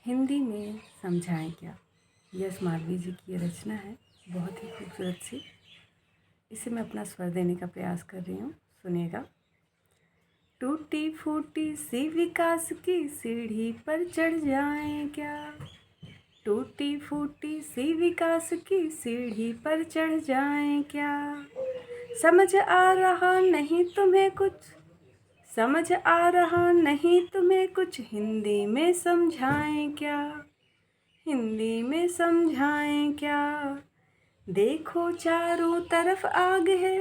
हिंदी में समझाएं क्या। यश मालवीय जी की ये रचना है, बहुत ही खूबसूरत सी। इसे मैं अपना स्वर देने का प्रयास कर रही हूँ, सुनिएगा। टूटी फूटी सी विकास की सीढ़ी पर चढ़ जाएं क्या। टूटी फूटी सी विकास की सीढ़ी पर चढ़ जाएं क्या। समझ आ रहा नहीं तुम्हें कुछ, समझ आ रहा नहीं तुम्हें कुछ, हिंदी में समझाएं क्या। हिंदी में समझाएं क्या। देखो चारों तरफ आग है,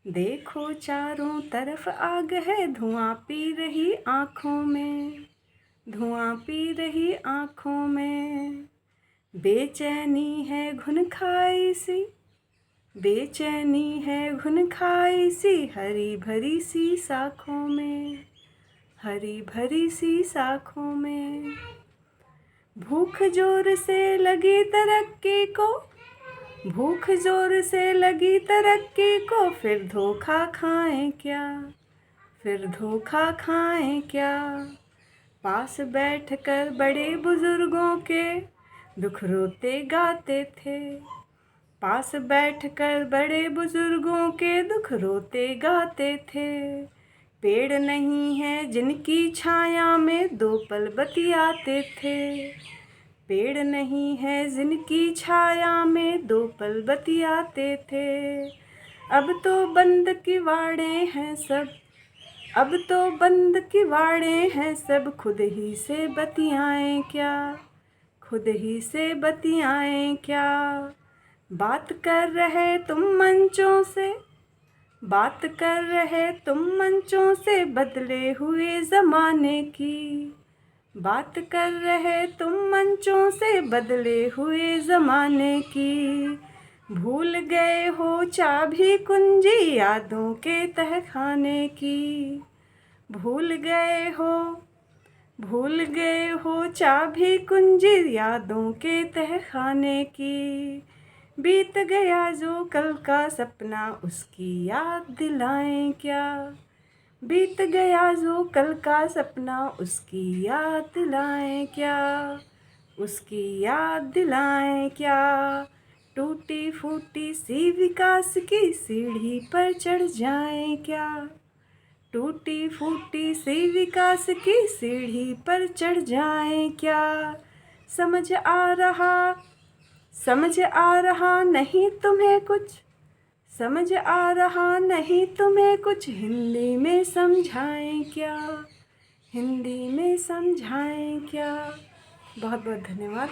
देखो चारों तरफ आग है, धुआं पी रही आँखों में, धुआं पी रही आँखों में। बेचैनी है घुन खाई सी, बेचैनी है घुन खाई सी, हरी भरी सी शाखों में, हरी भरी सी शाखों में। भूख जोर से लगी तरक्की को, भूख जोर से लगी तरक्की को, फिर धोखा खाएं क्या, फिर धोखा खाएं क्या। पास बैठकर बड़े बुजुर्गों के दुख रोते गाते थे, पास बैठकर बड़े बुजुर्गों के दुख रोते गाते थे। पेड़ नहीं है जिनकी छाया में दो पल बतियाते थे, पेड़ नहीं है जिनकी छाया में दो पल बतियाते थे। अब तो बंद किवाड़े हैं सब, अब तो बंद किवाड़े हैं सब, खुद ही से बतियाएं क्या, खुद ही से बतियाएं क्या। बात कर रहे तुम मंचों से, बात कर रहे तुम मंचों से, बदले हुए ज़माने की, बात कर रहे तुम मंचों से, बदले हुए ज़माने की। भूल गए हो चाबी कुंजी यादों के तहखाने की, भूल गए हो, भूल गए हो चाबी कुंजी यादों के तहखाने की। बीत गया जो कल का सपना उसकी याद दिलाएं क्या, बीत गया जो कल का सपना उसकी याद दिलाएं क्या, उसकी याद दिलाएं क्या। टूटी फूटी सी विकास की सीढ़ी पर चढ़ जाएं क्या, टूटी फूटी सी विकास की सीढ़ी पर चढ़ जाएं क्या। समझ आ रहा, समझ आ रहा नहीं तुम्हें कुछ, समझ आ रहा नहीं तुम्हें कुछ, हिंदी में समझाएं क्या, हिंदी में समझाएं क्या। बहुत बहुत धन्यवाद।